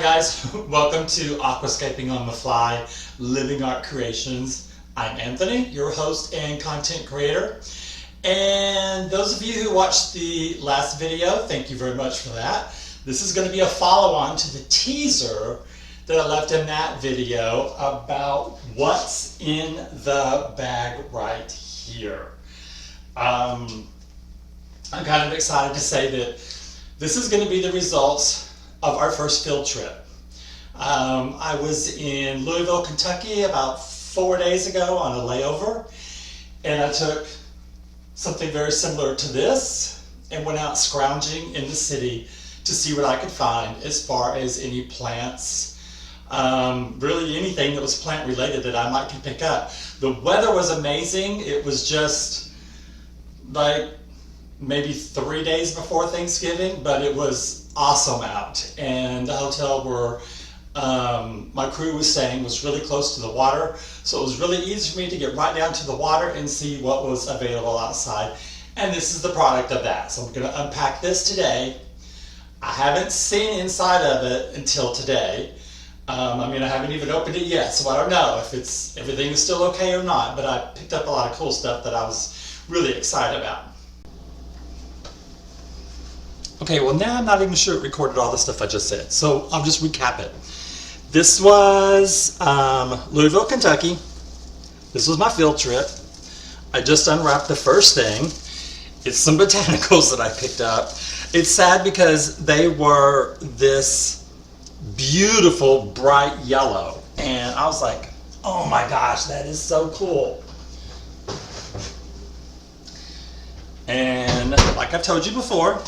Guys, welcome to Aquascaping on the Fly, Living Art Creations. I'm Anthony, your host and content creator. And those of you who watched the last video, thank you very much for that. This is going to be a follow-on to the teaser that I left in that video about what's in the bag right here. I'm kind of excited to say that this is going to be the results of our first field trip. I was in Louisville, Kentucky about 4 days ago on a layover, and I took something very similar to this and went out scrounging in the city to see what I could find as far as any plants, really anything that was plant related that I might could pick up. The weather was amazing. It was just like maybe 3 days before Thanksgiving, but it was awesome out. And the hotel where my crew was staying was really close to the water, so it was really easy for me to get right down to the water and see what was available outside. And this is the product of that. So I'm going to unpack this today. I haven't seen inside of it until today. I mean, I haven't even opened it yet, so I don't know if everything is still okay or not, but I picked up a lot of cool stuff that I was really excited about. Okay, well now I'm not even sure it recorded all the stuff I just said, so I'll just recap it. This was Louisville, Kentucky. This was my field trip. I just unwrapped the first thing. It's some botanicals that I picked up. It's sad because they were this beautiful bright yellow, and I was like, oh my gosh, that is so cool. And like I've told you before,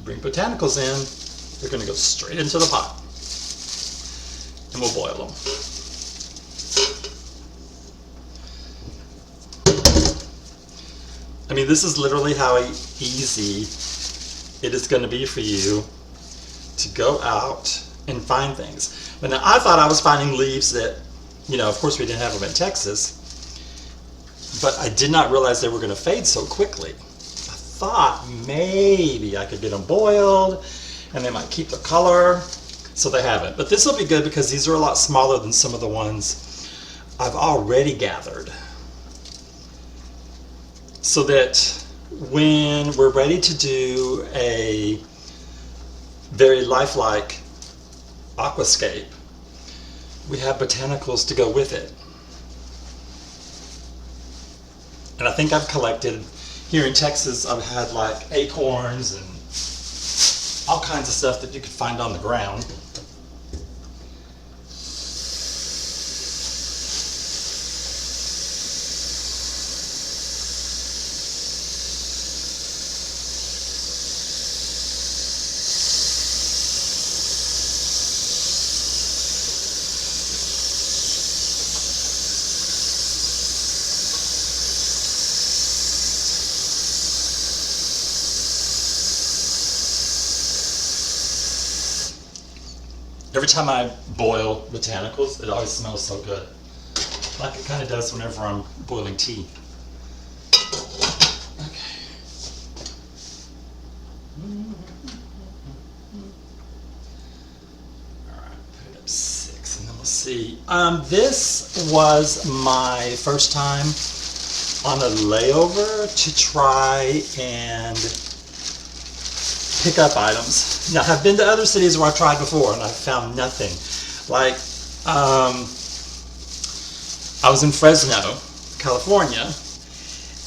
bring botanicals in, they're going to go straight into the pot, and we'll boil them. I mean, this is literally how easy it is going to be for you to go out and find things. But now I thought I was finding leaves that, you know, of course we didn't have them in Texas, but I did not realize they were going to fade so quickly. I thought maybe I could get them boiled and they might keep the color, so they haven't. But this will be good because these are a lot smaller than some of the ones I've already gathered. So that when we're ready to do a very lifelike aquascape, we have botanicals to go with it. And I think I've collected, here in Texas, I've had like acorns and all kinds of stuff that you could find on the ground. Every time I boil botanicals, it always smells so good. Like it kind of does whenever I'm boiling tea. Okay. Alright, put it up 6 and then we'll see. This was my first time on a layover to try and pick up items. Now, I've been to other cities where I've tried before and I've found nothing. Like, I was in Fresno, California,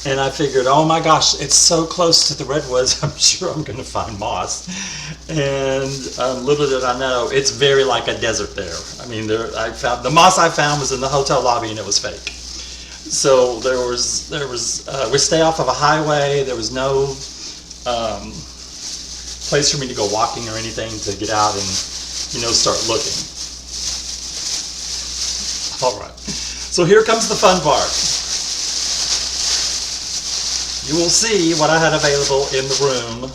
and I figured, oh my gosh, it's so close to the redwoods, I'm sure I'm going to find moss. And little did I know, it's very like a desert there. I mean, the moss I found was in the hotel lobby and it was fake. So we stay off of a highway. There was no place for me to go walking or anything to get out and, start looking. All right. So here comes the fun part. You will see what I had available in the room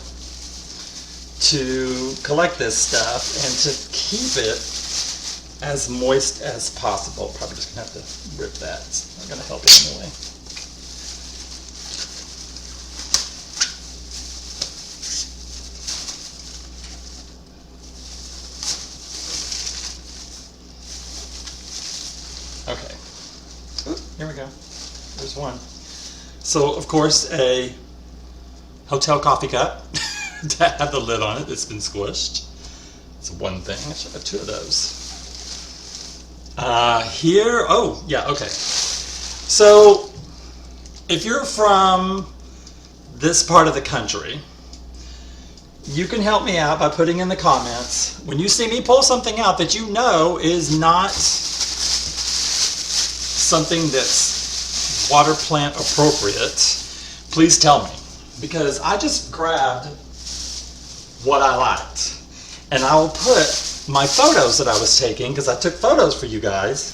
to collect this stuff and to keep it as moist as possible. Probably just gonna have to rip that. It's not gonna help it anyway. Okay. Here we go. There's one. So, of course, a hotel coffee cup that had the lid on it that's been squished. It's one thing. I should have 2 of those. Here, oh, yeah, okay. So, if you're from this part of the country, you can help me out by putting in the comments when you see me pull something out that you know is not something that's water plant appropriate, please tell me, because I just grabbed what I liked, and I will put my photos that I was taking, because I took photos for you guys.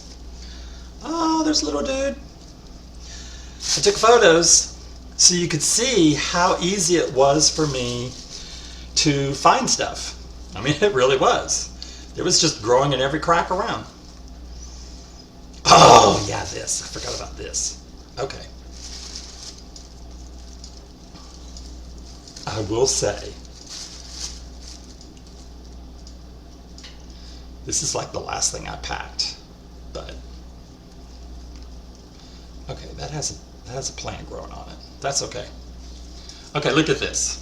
Oh, there's a little dude. I took photos so you could see how easy it was for me to find stuff. I mean, it really was. It was just growing in every crack around. Oh, yeah, this. I forgot about this. Okay. I will say, this is like the last thing I packed, but okay, that has a plant growing on it. That's okay. Okay, look at this.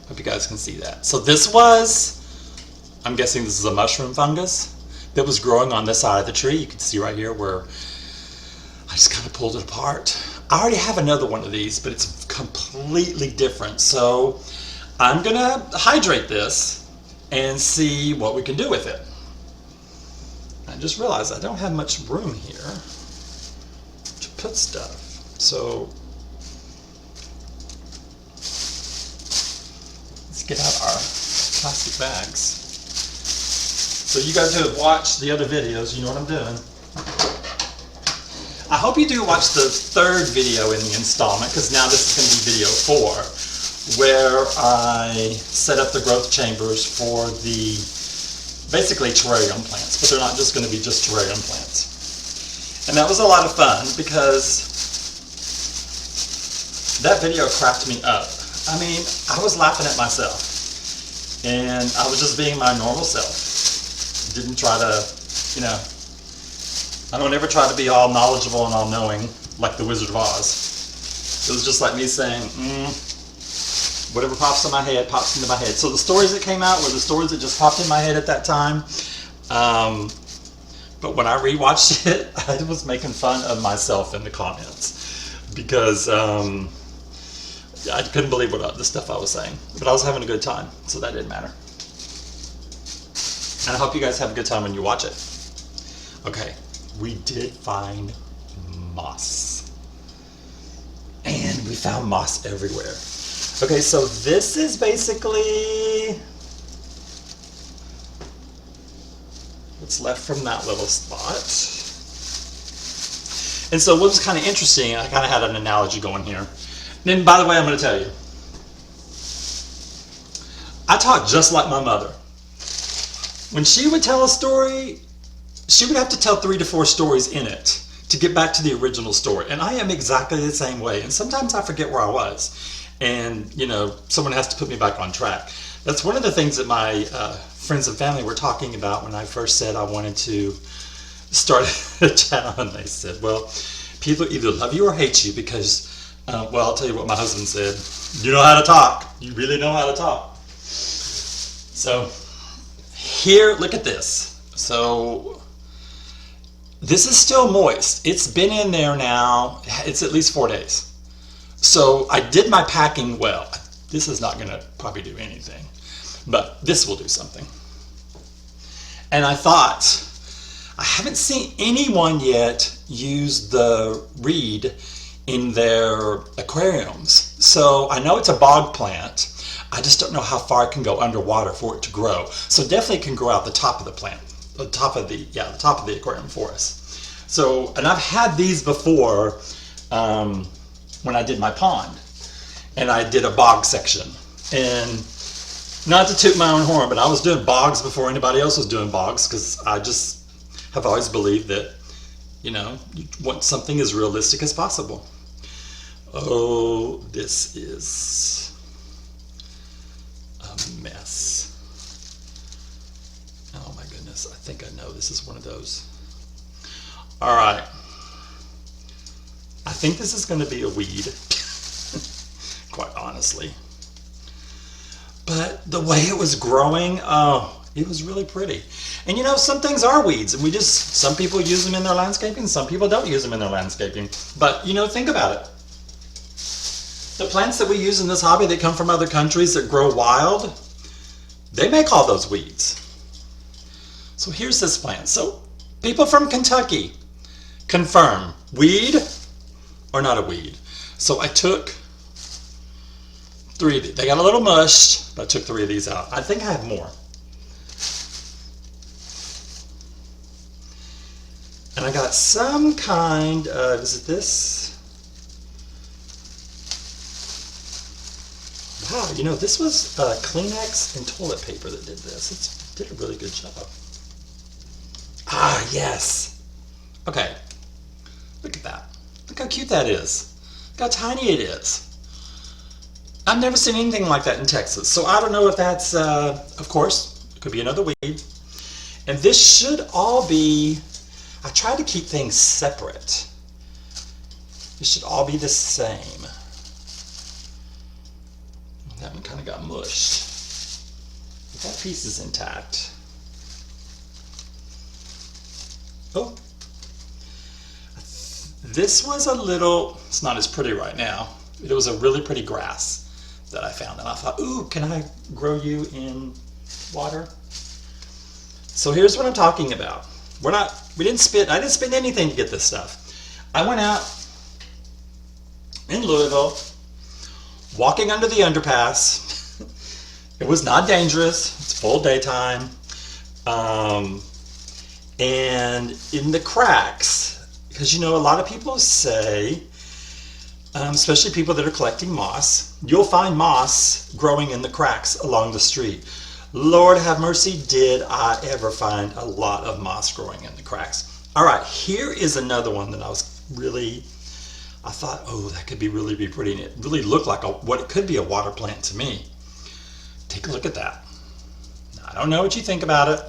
Hope you guys can see that. So this was, I'm guessing this is a mushroom fungus that was growing on this side of the tree. You can see right here where I just kind of pulled it apart. I already have another one of these, but it's completely different. So I'm gonna hydrate this and see what we can do with it. I just realized I don't have much room here to put stuff. So let's get out our plastic bags. So you guys who have watched the other videos, you know what I'm doing. I hope you do watch the 3rd video in the installment, because now this is going to be video 4, where I set up the growth chambers for the basically terrarium plants, but they're not just going to be just terrarium plants. And that was a lot of fun because that video cracked me up. I mean, I was laughing at myself, and I was just being my normal self. Didn't try to, I don't ever try to be all knowledgeable and all knowing like the Wizard of Oz. It was just like me saying, whatever pops in my head pops into my head. So the stories that came out were the stories that just popped in my head at that time. But when I rewatched it, I was making fun of myself in the comments because I couldn't believe the stuff I was saying. But I was having a good time, so that didn't matter. And I hope you guys have a good time when you watch it. Okay, we did find moss. And we found moss everywhere. Okay, so this is basically what's left from that little spot. And so what was kind of interesting, I kind of had an analogy going here. And by the way, I'm going to tell you, I talk just like my mother. when she would tell a story, she would have to tell 3 to 4 stories in it to get back to the original story. And I am exactly the same way. And sometimes I forget where I was. And, you know, someone has to put me back on track. That's one of the things that my friends and family were talking about when I first said I wanted to start a channel. And they said, well, people either love you or hate you because, well, I'll tell you what my husband said. You know how to talk. You really know how to talk. So here, look at this. So this is still moist. It's been in there now. It's at least 4 days. So I did my packing well. This is not going to probably do anything, but this will do something. And I thought, I haven't seen anyone yet use the reed in their aquariums. So I know it's a bog plant. I just don't know how far it can go underwater for it to grow. So definitely it can grow out the top of the plant, the top of the aquarium for us. So, and I've had these before when I did my pond, and I did a bog section. And not to toot my own horn, but I was doing bogs before anybody else was doing bogs, because I just have always believed that, you know, you want something as realistic as possible. Oh, this is a mess. Oh my goodness, I think I know this is one of those. All right, I think this is going to be a weed, quite honestly. But the way it was growing, oh, it was really pretty. And you know, some things are weeds, and some people use them in their landscaping, some people don't use them in their landscaping. But you know, think about it. The plants that we use in this hobby that come from other countries that grow wild, they may call those weeds. So here's this plant. So people from Kentucky, confirm, weed or not a weed? So I took 3 of these. They got a little mushed, but I took 3 of these out. I think I have more. And I got some kind of, is it this? Wow, you know, this was Kleenex and toilet paper that did this. It did a really good job. Ah, yes. Okay. Look at that. Look how cute that is. Look how tiny it is. I've never seen anything like that in Texas. So I don't know if that's, of course, it could be another weed. And this should all be, I tried to keep things separate. It should all be the same. That one kind of got mushed. But that piece is intact. Oh. This was a little, it's not as pretty right now. It was a really pretty grass that I found. And I thought, ooh, can I grow you in water? So here's what I'm talking about. I didn't spend anything to get this stuff. I went out in Louisville, walking under the underpass. It was not dangerous. It's full daytime. And in the cracks, because you know, a lot of people say, especially people that are collecting moss, you'll find moss growing in the cracks along the street. Lord have mercy, did I ever find a lot of moss growing in the cracks. All right, here is another one that I thought, oh, that could be really pretty. And it really looked like what it could be a water plant to me. Take a look at that. Now, I don't know what you think about it,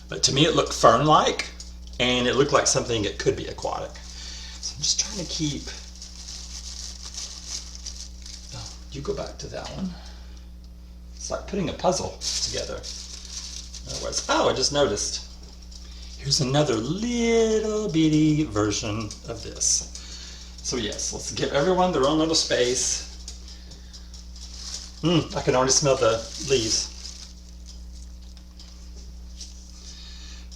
but to me it looked fern-like, and it looked like something that could be aquatic. So I'm just trying to keep, oh, you go back to that one. It's like putting a puzzle together. Otherwise, oh, I just noticed. Here's another little bitty version of this. So yes, let's give everyone their own little space. I can already smell the leaves.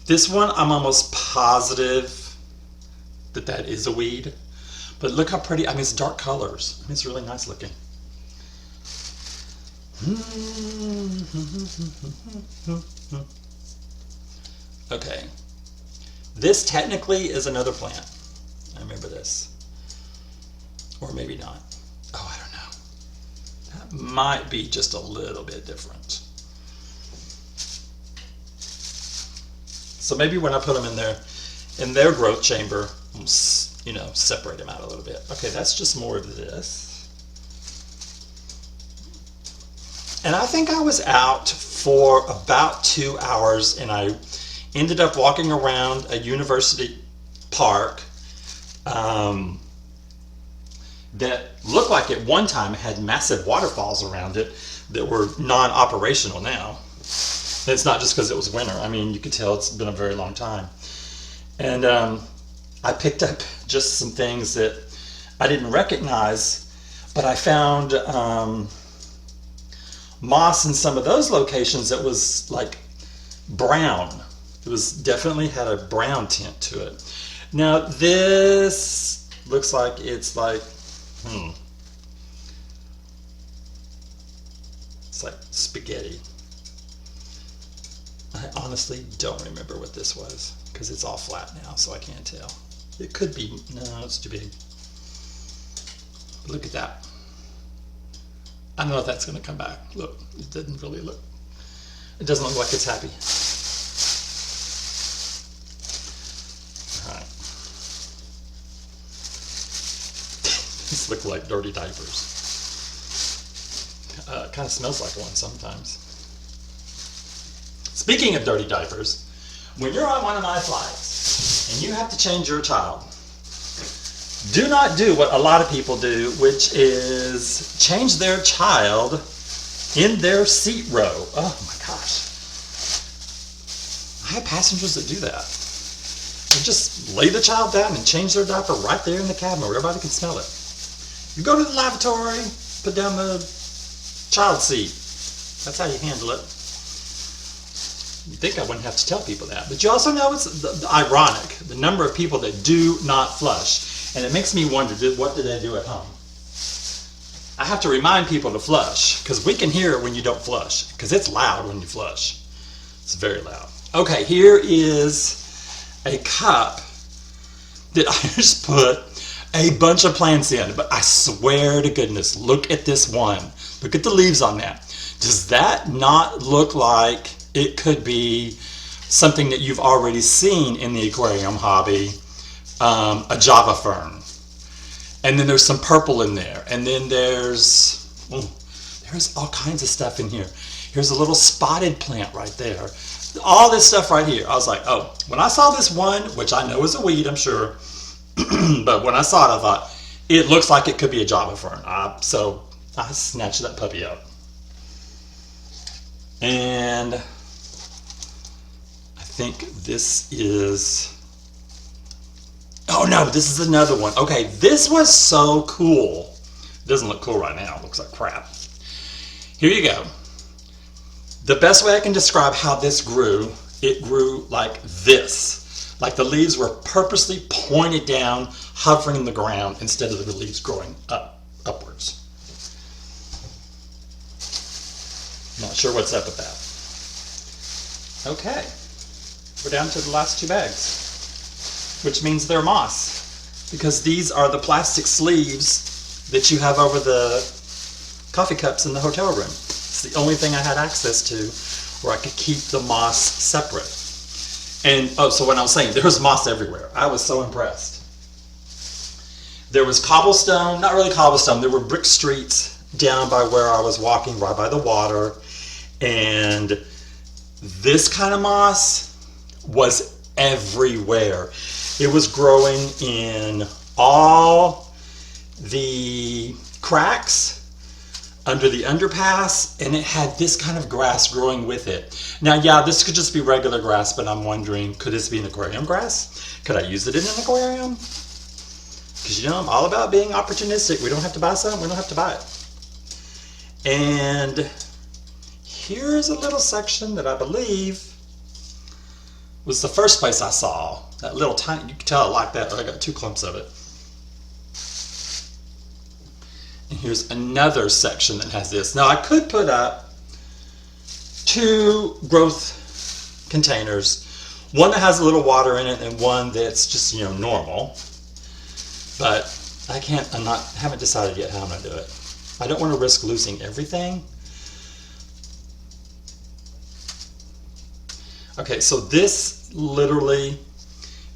This one, I'm almost positive that is a weed. But look how pretty, I mean, it's dark colors. I mean, it's really nice looking. Okay. This technically is another plant. I remember this. Or maybe not. Oh, I don't know. That might be just a little bit different. So maybe when I put them in their growth chamber, you know, separate them out a little bit. Okay, that's just more of this. And I think I was out for about 2 hours, and I ended up walking around a university park that looked like at one time it had massive waterfalls around it that were non-operational now. And it's not just because it was winter. I mean, you could tell it's been a very long time. And I picked up just some things that I didn't recognize, but I found moss in some of those locations that was like brown. It was definitely had a brown tint to it. Now this looks like it's like, it's like spaghetti. I honestly don't remember what this was because it's all flat now, so I can't tell. It could be, no, it's too big. Look at that. I don't know if that's going to come back. Look, it doesn't really look, it doesn't look like it's happy. All right. These look like dirty diapers. Kind of smells like one sometimes. Speaking of dirty diapers, when you're on one of my flights and you have to change your child, do not do what a lot of people do, which is change their child in their seat row. Oh my gosh. I have passengers that do that. They just lay the child down and change their diaper right there in the cabin where everybody can smell it. You go to the lavatory, put down the child seat. That's how you handle it. You'd think I wouldn't have to tell people that. But you also know it's ironic, the number of people that do not flush. And it makes me wonder, what do they do at home? I have to remind people to flush, because we can hear it when you don't flush, because it's loud when you flush. It's very loud. Okay, here is a cup that I just put a bunch of plants in, but I swear to goodness, look at this one. Look at the leaves on that. Does that not look like it could be something that you've already seen in the aquarium hobby? A Java fern, and then there's some purple in there, and then there's all kinds of stuff in here. Here's a little spotted plant right there. All this stuff right here. I was like, oh, when I saw this one, which I know is a weed, I'm sure, but when I saw it, I thought it looks like it could be a Java fern. So I snatched that puppy up, and I think this is. Oh no, this is another one. Okay, this was so cool. It doesn't look cool right now. It looks like crap. Here you go. The best way I can describe how this grew, it grew like this. Like the leaves were purposely pointed down, hovering in the ground, instead of the leaves growing upwards. Not sure what's up with that. Okay, we're down to the last 2 bags. Which means they're moss, because these are the plastic sleeves that you have over the coffee cups in the hotel room. It's the only thing I had access to where I could keep the moss separate. And oh, so what I was saying, there was moss everywhere. I was so impressed. There was cobblestone, not really cobblestone, there were brick streets down by where I was walking, right by the water. And this kind of moss was everywhere. It was growing in all the cracks under the underpass, and it had this kind of grass growing with it. Now, yeah, this could just be regular grass, but I'm wondering, could this be an aquarium grass? Could I use it in an aquarium? Because, you know, I'm all about being opportunistic. We don't have to buy something, we don't have to buy it. And here's a little section that I believe was the first place I saw. That little tiny, you can tell I like that. I got 2 clumps of it. And here's another section that has this. Now I could put up 2 growth containers. One that has a little water in it and one that's just, you know, normal. But I can't, haven't decided yet how I'm going to do it. I don't want to risk losing everything. Okay, so this literally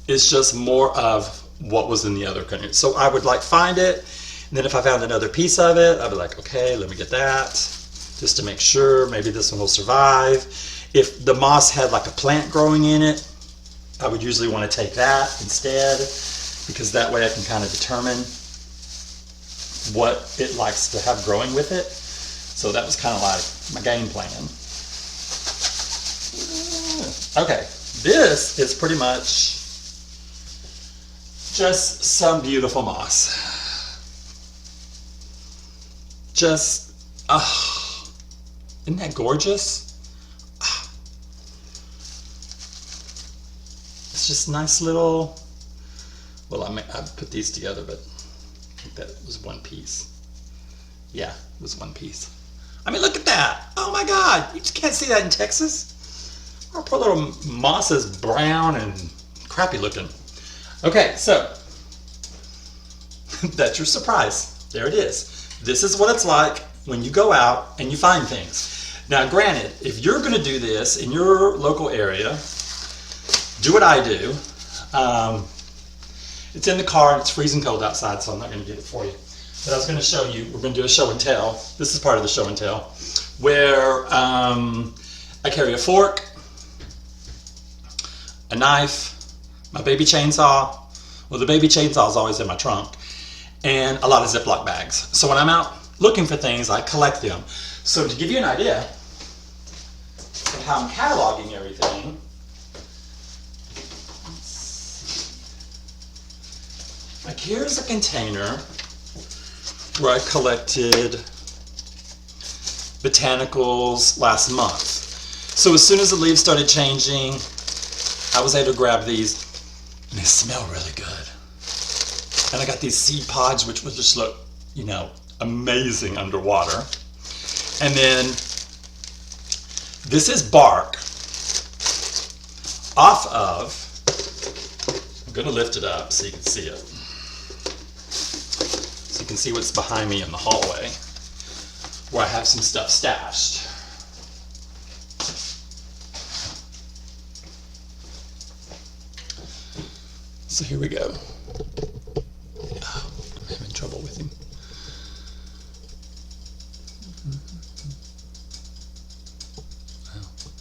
is just more of what was in the other container. So I would like find it, and then if I found another piece of it, I'd be like, okay, let me get that, just to make sure maybe this one will survive. If the moss had like a plant growing in it, I would usually want to take that instead, because that way I can kind of determine what it likes to have growing with it. So that was kind of like my game plan. Okay, this is pretty much just some beautiful moss. Just, isn't that gorgeous? It's just nice little, well, I put these together, but I think that was one piece. Yeah, it was one piece. I mean, look at that. Oh my God, you just can't see that in Texas. Our poor little moss is brown and crappy looking. Okay, so that's your surprise. There it is. This is what it's like when you go out and you find things. Now, granted, if you're going to do this in your local area, do what I do. It's in the car and it's freezing cold outside, so I'm not going to get it for you. But I was going to show you, we're going to do a show and tell. This is part of the show and tell, where I carry a fork, a knife, my baby chainsaw. Well, the baby chainsaw is always in my trunk, and a lot of Ziploc bags. So when I'm out looking for things, I collect them. So to give you an idea of how I'm cataloging everything, like here's a container where I collected botanicals last month. So as soon as the leaves started changing, I was able to grab these, and they smell really good. And I got these seed pods, which would just look, you know, amazing underwater. And then this is bark off of, I'm going to lift it up so you can see it. So you can see what's behind me in the hallway, where I have some stuff stashed. So here we go. Oh, I'm having trouble with him.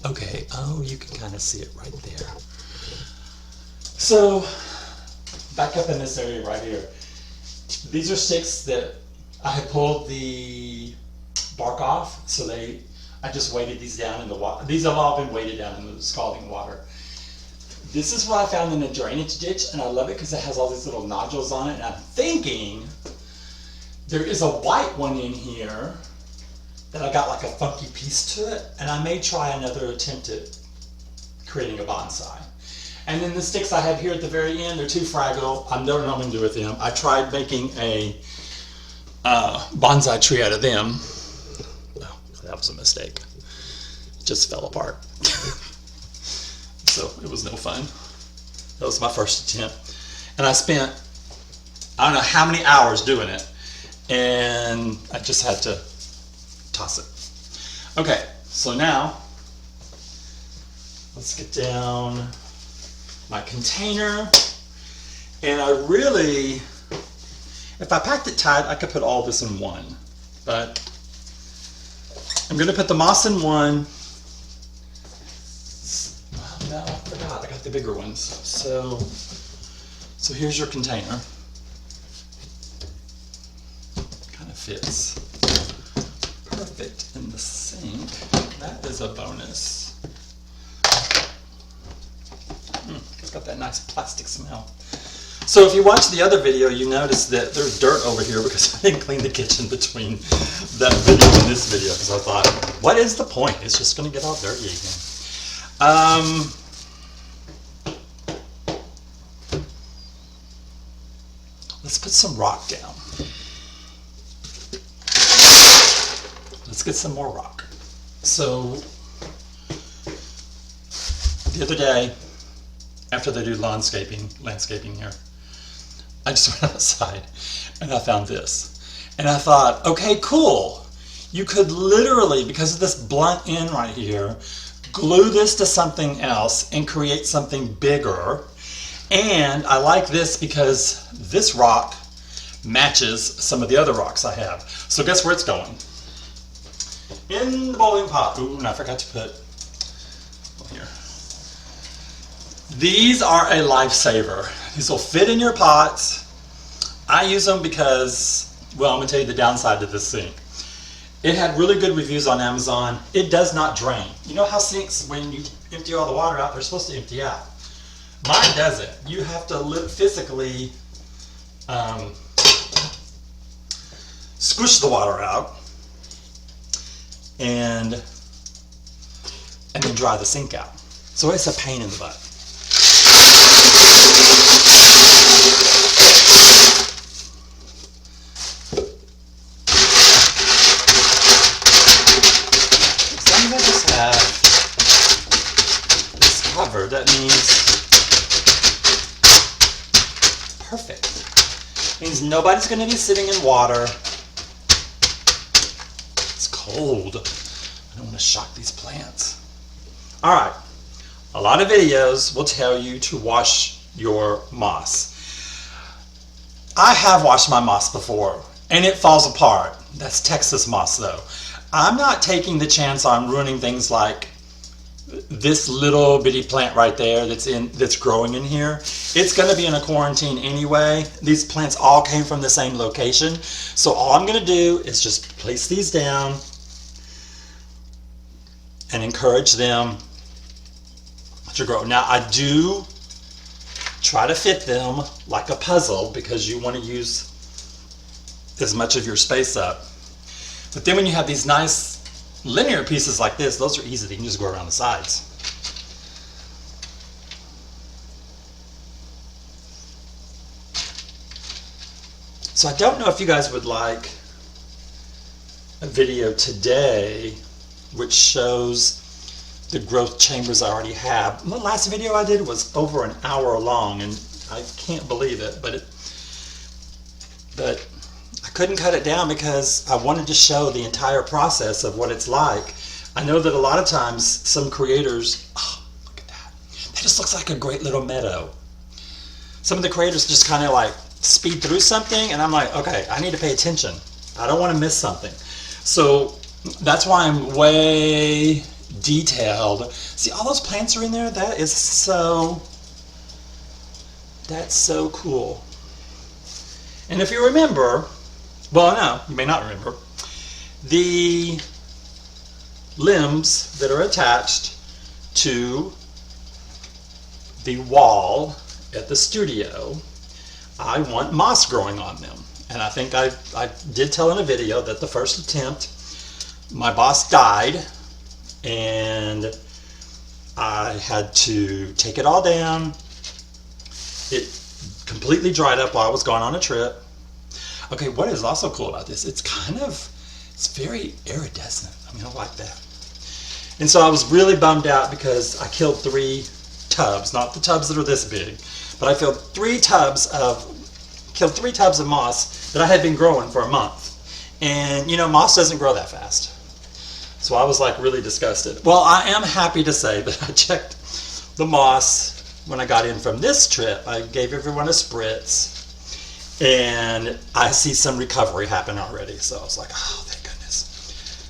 Okay, oh, you can kind of see it right there. So, back up in this area right here. These are sticks that I had pulled the bark off, so I just weighted these down in the water. These have all been weighted down in the scalding water. This is what I found in a drainage ditch, and I love it because it has all these little nodules on it, and I'm thinking there is a white one in here that I got like a funky piece to it, and I may try another attempt at creating a bonsai. And then the sticks I have here at the very end, they're too fragile. I don't know what I'm going to do with them. I tried making a bonsai tree out of them. Oh, that was a mistake. It just fell apart. So it was no fun. That was my first attempt. And I spent, I don't know how many hours doing it. And I just had to toss it. Okay, so now let's get down my container. And I really, if I packed it tight, I could put all this in one. But I'm going to put the moss in one. No, I forgot. I got the bigger ones. So here's your container. Kind of fits perfect in the sink. That is a bonus. It's got that nice plastic smell. So if you watch the other video, you notice that there's dirt over here because I didn't clean the kitchen between that video and this video, because I thought, what is the point? It's just going to get all dirty again. Let's put some rock down. Let's get some more rock. So the other day, after they do landscaping here, I just went outside and I found this. And I thought, okay, cool. You could literally, because of this blunt end right here, glue this to something else and create something bigger. And I like this because this rock matches some of the other rocks I have. So guess where it's going? In the boiling pot. Ooh, and I forgot to put here. These are a lifesaver. These will fit in your pots. I use them because, well, I'm going to tell you the downside to this sink. It had really good reviews on Amazon. It does not drain. You know how sinks, when you empty all the water out, they're supposed to empty out. Mine doesn't. You have to physically squish the water out and then dry the sink out. So it's a pain in the butt. Some of us have this cover. That means perfect. Means nobody's going to be sitting in water. It's cold. I don't want to shock these plants. All right. A lot of videos will tell you to wash your moss. I have washed my moss before, and it falls apart. That's Texas moss, though. I'm not taking the chance on ruining things like this little bitty plant right there that's growing in here. It's going to be in a quarantine anyway. These plants all came from the same location. So all I'm going to do is just place these down and encourage them to grow. Now I do try to fit them like a puzzle because you want to use as much of your space up. But then when you have these nice linear pieces like this, those are easy. They can just go around the sides. So I don't know if you guys would like a video today which shows the growth chambers I already have. The last video I did was over an hour long, and I can't believe it, but I couldn't cut it down because I wanted to show the entire process of what it's like. I know that a lot of times some creators, oh, look at that. That just looks like a great little meadow. Some of the creators just kind of like speed through something, and I'm like, okay, I need to pay attention. I don't want to miss something. So that's why I'm way detailed. See, all those plants are in there. That's so cool. And if you remember, well, no, you may not remember, the limbs that are attached to the wall at the studio, I want moss growing on them. And I think I did tell in a video that the first attempt, my boss died, and I had to take it all down. It completely dried up while I was gone on a trip. Okay, what is also cool about this, it's very iridescent. I mean, I like that. And so I was really bummed out because I killed 3 tubs, not the tubs that are this big, but I killed 3 tubs of moss that I had been growing for a month. And you know, moss doesn't grow that fast. So I was like really disgusted. Well, I am happy to say that I checked the moss when I got in from this trip. I gave everyone a spritz, and I see some recovery happen already. So I was like, oh, thank goodness.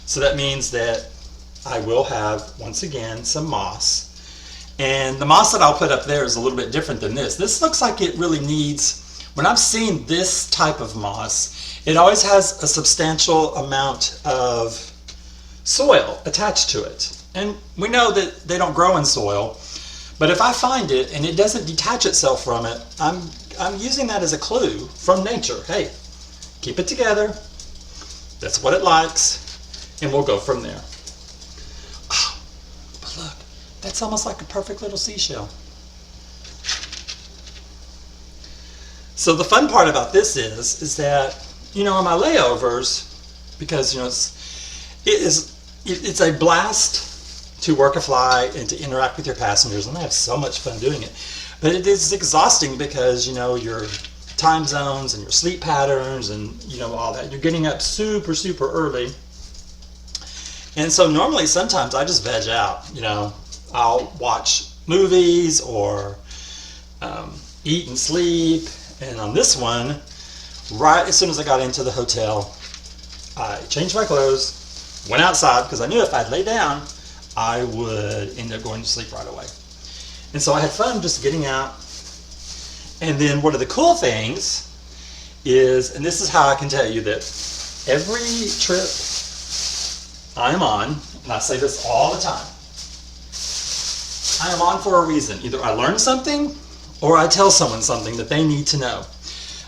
So that means that I will have, once again, some moss. And the moss that I'll put up there is a little bit different than this. This looks like it really needs, when I've seen this type of moss, it always has a substantial amount of soil attached to it. And we know that they don't grow in soil, but if I find it and it doesn't detach itself from it, I'm using that as a clue from nature. Hey, keep it together. That's what it likes, and we'll go from there. Oh, but look, that's almost like a perfect little seashell. So the fun part about this is that, you know, on my layovers, because, you know, it's a blast to work a fly and to interact with your passengers, and I have so much fun doing it. But it is exhausting because, you know, your time zones and your sleep patterns and, you know, all that. You're getting up super, super early. And so normally sometimes I just veg out, you know. I'll watch movies or eat and sleep. And on this one, right as soon as I got into the hotel, I changed my clothes, went outside because I knew if I'd lay down, I would end up going to sleep right away. And so I had fun just getting out. And then one of the cool things is, and this is how I can tell you that every trip I'm on, and I say this all the time, I am on for a reason. Either I learn something or I tell someone something that they need to know.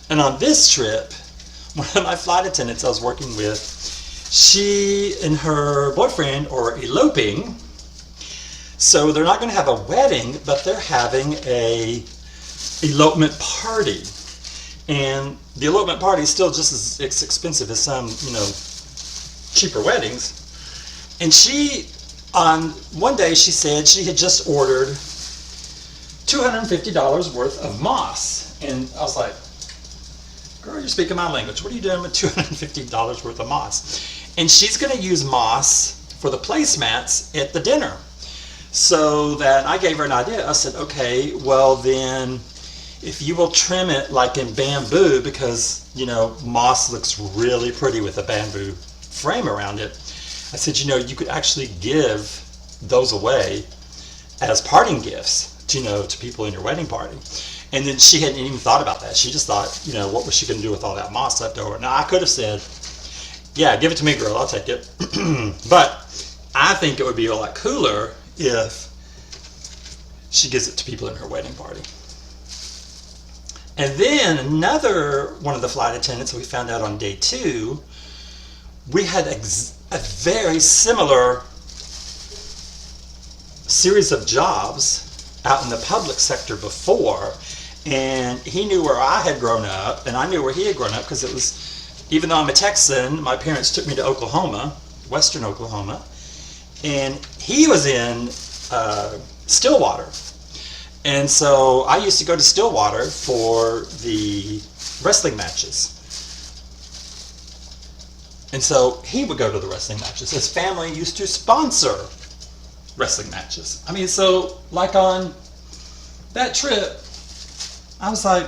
And on this trip, one of my flight attendants I was working with, she and her boyfriend are eloping. So they're not going to have a wedding, but they're having a elopement party. And the elopement party is still just as expensive as some, you know, cheaper weddings. And she, on one day, she said she had just ordered $250 worth of moss. And I was like, girl, you're speaking my language. What are you doing with $250 worth of moss? And she's going to use moss for the placemats at the dinner. So that I gave her an idea. I said, okay, well then, if you will trim it like in bamboo, because, you know, moss looks really pretty with a bamboo frame around it. I said, you know, you could actually give those away as parting gifts, to, you know, to people in your wedding party. And then she hadn't even thought about that. She just thought, you know, what was she going to do with all that moss left over? Now, I could have said, yeah, give it to me, girl, I'll take it. But I think it would be a lot cooler if she gives it to people in her wedding party. And then another one of the flight attendants we found out on day 2, we had a very similar series of jobs out in the public sector before, and he knew where I had grown up and I knew where he had grown up, because it was, even though I'm a Texan, my parents took me to Oklahoma, western Oklahoma, and he was in Stillwater. And so I used to go to Stillwater for the wrestling matches. And so he would go to the wrestling matches. His family used to sponsor wrestling matches. I mean, so like on that trip, I was like,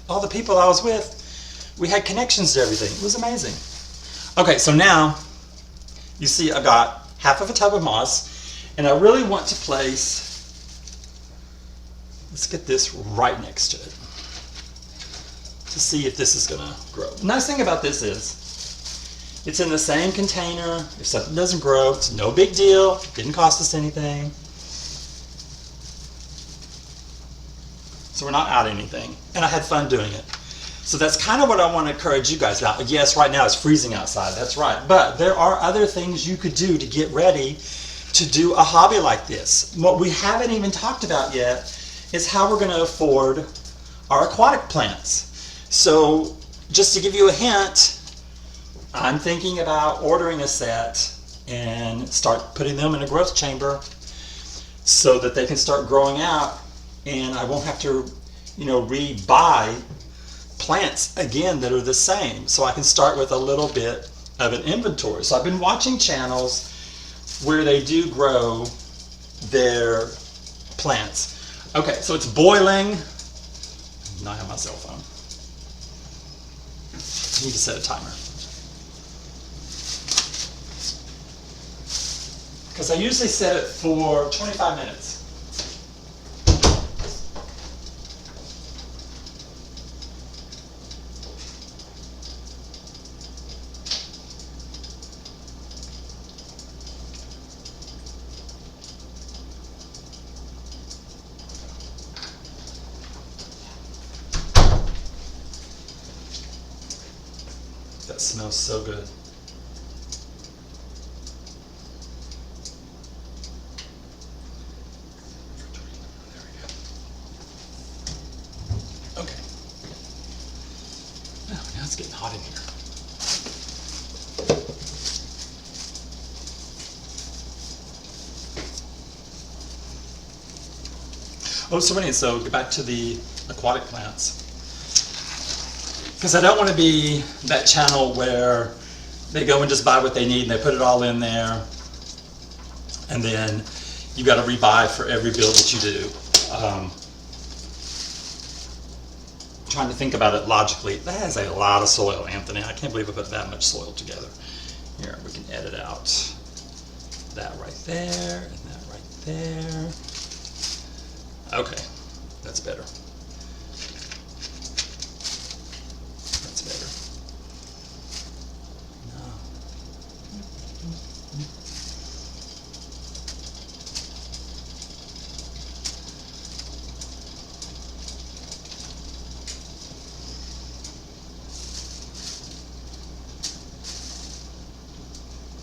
all the people I was with, we had connections to everything. It was amazing. Okay, so now you see I got half of a tub of moss, and I really want to place, let's get this right next to it to see if this is going to grow. The nice thing about this is it's in the same container. If something doesn't grow, it's no big deal. It didn't cost us anything. So we're not out anything. And I had fun doing it. So that's kind of what I want to encourage you guys about. Yes, right now it's freezing outside. That's right. But there are other things you could do to get ready to do a hobby like this. What we haven't even talked about yet is how we're going to afford our aquatic plants. So just to give you a hint, I'm thinking about ordering a set and start putting them in a growth chamber so that they can start growing out, and I won't have to, you know, re-buy plants again that are the same. So I can start with a little bit of an inventory. So I've been watching channels where they do grow their plants. Okay, so it's boiling. Now I have my cell phone. I need to set a timer. Because I usually set it for 25 minutes. That smells so good. Okay. Oh, now it's getting hot in here. Oh, so get back to the aquatic plants. Because I don't want to be that channel where they go and just buy what they need and they put it all in there, and then you got to rebuy for every build that you do. Trying to think about it logically. That has a lot of soil, Anthony. I can't believe I put that much soil together. Here, we can edit out that right there and that right there. Okay, that's better. That's better. No.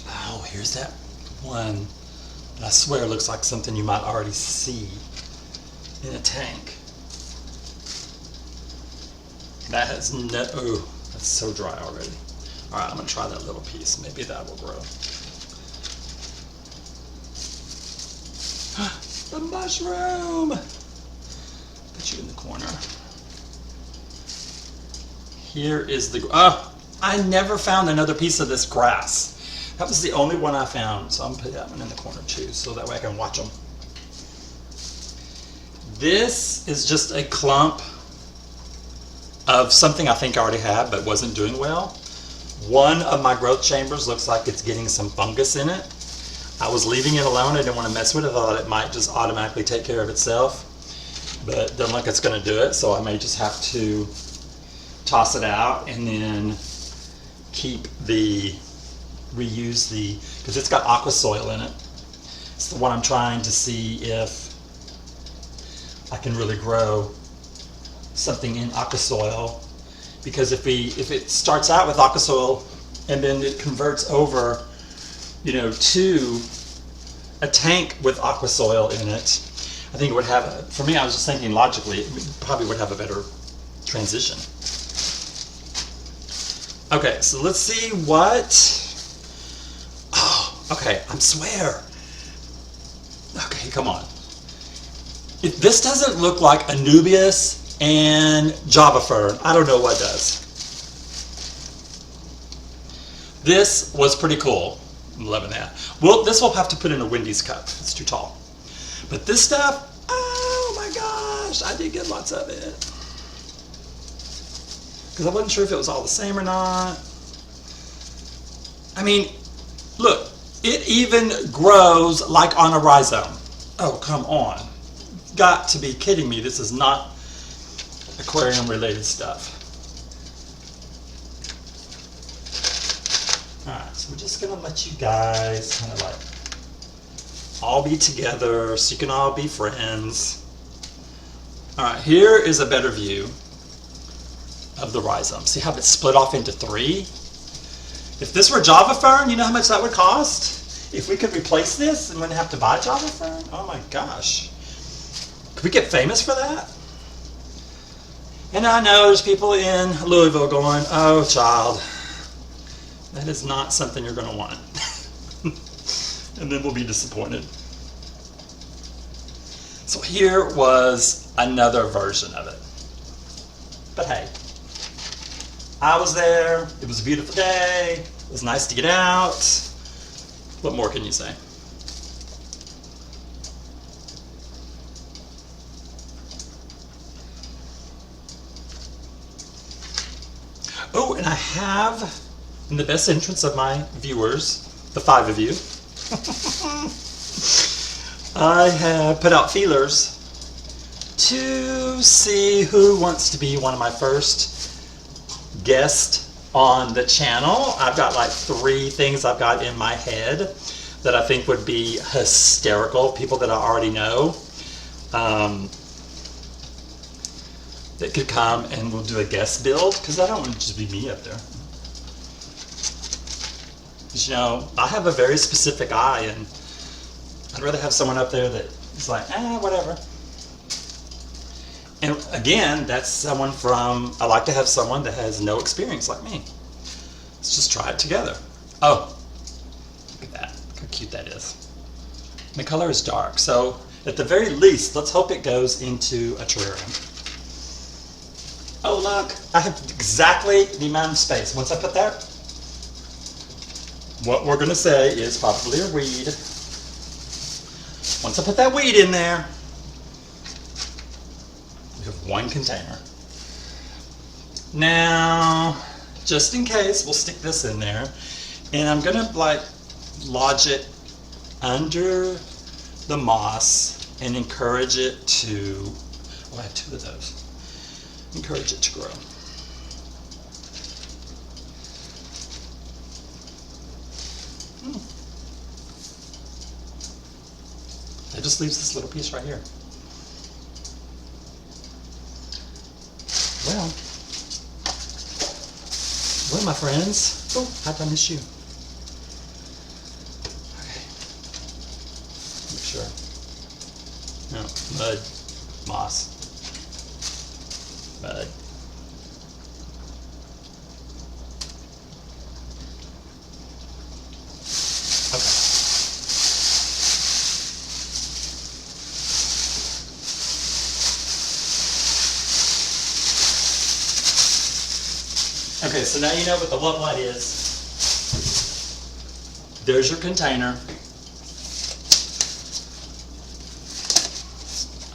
Oh, here's that one that I swear looks like something you might already see in a tank. That has no, oh, that's so dry already. All right, I'm gonna try that little piece. Maybe that will grow. The mushroom! Put you in the corner. Here is the, oh, I never found another piece of this grass. That was the only one I found, so I'm gonna put that one in the corner too, so that way I can watch them. This is just a clump of something I think I already had but wasn't doing well. One of my growth chambers looks like it's getting some fungus in it. I was leaving it alone. I didn't want to mess with it. I thought it might just automatically take care of itself, but it doesn't look like it's going to do it, so I may just have to toss it out and then keep the, reuse the, because it's got aqua soil in it. It's the one I'm trying to see if I can really grow something in aqua soil, because if it starts out with aqua soil and then it converts over, you know, to a tank with aqua soil in it, I think it would have, for me, I was just thinking logically, it probably would have a better transition. Okay, so let's see what, oh, okay, I swear. Okay, come on. If this doesn't look like Anubias and Java fern, I don't know what does. This was pretty cool. I'm loving that. Well, this we'll have to put in a Wendy's cup. It's too tall. But this stuff, oh my gosh, I did get lots of it. Because I wasn't sure if it was all the same or not. I mean, look, it even grows like on a rhizome. Oh, come on. Got to be kidding me. This is not aquarium related stuff. Alright, so we're just going to let you guys kind of like all be together so you can all be friends. Alright, here is a better view of the rhizome. See how it's split off into 3? If this were Java fern, you know how much that would cost? If we could replace this and wouldn't have to buy Java fern? Oh my gosh. Could we get famous for that? And I know there's people in Louisville going, oh child, that is not something you're going to want. And then we'll be disappointed. So here was another version of it. But hey, I was there. It was a beautiful day. It was nice to get out. What more can you say? Oh, and I have, in the best interest of my viewers, the 5 of you, I have put out feelers to see who wants to be one of my first guests on the channel. I've got like 3 things I've got in my head that I think would be hysterical, people that I already know. That could come and we'll do a guest build, because I don't want it to just be me up there. Because, you know, I have a very specific eye, and I'd rather have someone up there that is like, whatever. And again, that's someone from, I like to have someone that has no experience like me. Let's just try it together. Oh, look at that, how cute that is. The color is dark, so at the very least, let's hope it goes into a terrarium. Oh look, I have exactly the amount of space. What's I put there? what we're going to say is probably a weed. Once I put that weed in there, we have one container. Now, just in case, we'll stick this in there, and I'm going to like lodge it under the moss and encourage it to, oh, I have 2 of those. Encourage it to grow. That just leaves this little piece right here. Well, my friends. Oh, I've done this shoe. Okay. Make sure. No, mud, moss, mud. Okay, so now you know what the what is. There's your container.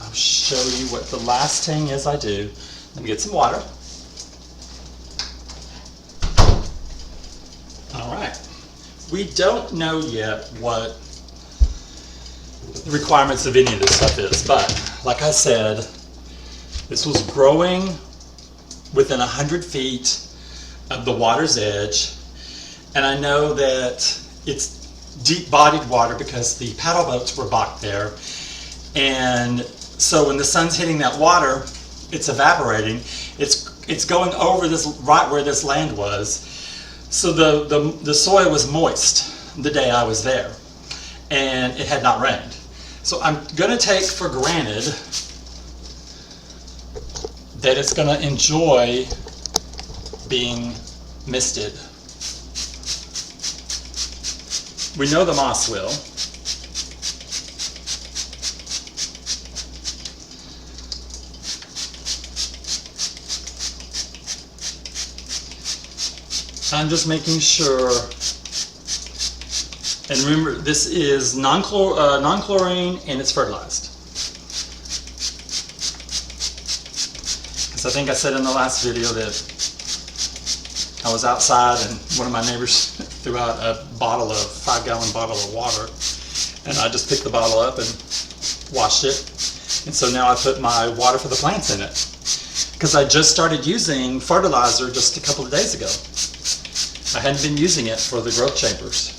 I'll show you what the last thing is I do. Let me get some water. All right. We don't know yet what the requirements of any of this stuff is, but like I said, this was growing within 100 feet of the water's edge, and I know that it's deep-bodied water because the paddle boats were docked there, and so when the sun's hitting that water, it's evaporating. It's going over this right where this land was, so the soil was moist the day I was there, and it had not rained. So I'm going to take for granted that it's going to enjoy being misted. We know the moss will. I'm just making sure, and remember this is non-chlorine and it's fertilized. Because I think I said in the last video that I was outside and one of my neighbors threw out a 5-gallon bottle of water, and I just picked the bottle up and washed it, and so now I put my water for the plants in it because I just started using fertilizer just a couple of days ago. I hadn't been using it for the growth chambers.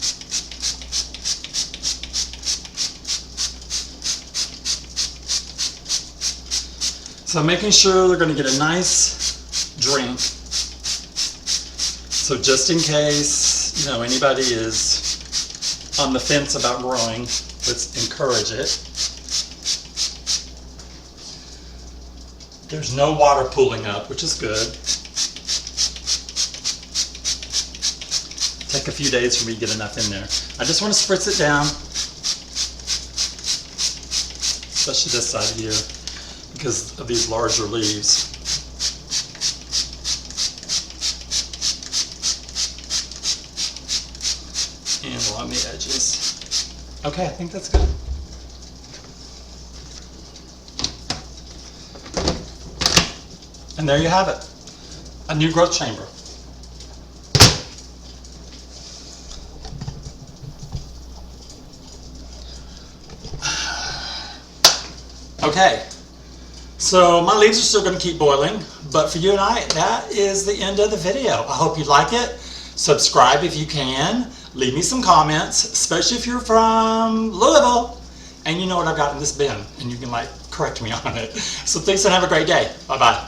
So I'm making sure they're going to get a nice drink. So just in case, you know, anybody is on the fence about growing, let's encourage it. There's no water pooling up, which is good. Take a few days for me to get enough in there. I just want to spritz it down, especially this side here, because of these larger leaves. And along the edges. Okay, I think that's good. And there you have it, a new growth chamber. Okay, so my leaves are still going to keep boiling, but for you and I, that is the end of the video. I hope you like it. Subscribe if you can. Leave me some comments, especially if you're from Louisville and you know what I've got in this bin, and you can like correct me on it. So thanks and have a great day. Bye-bye.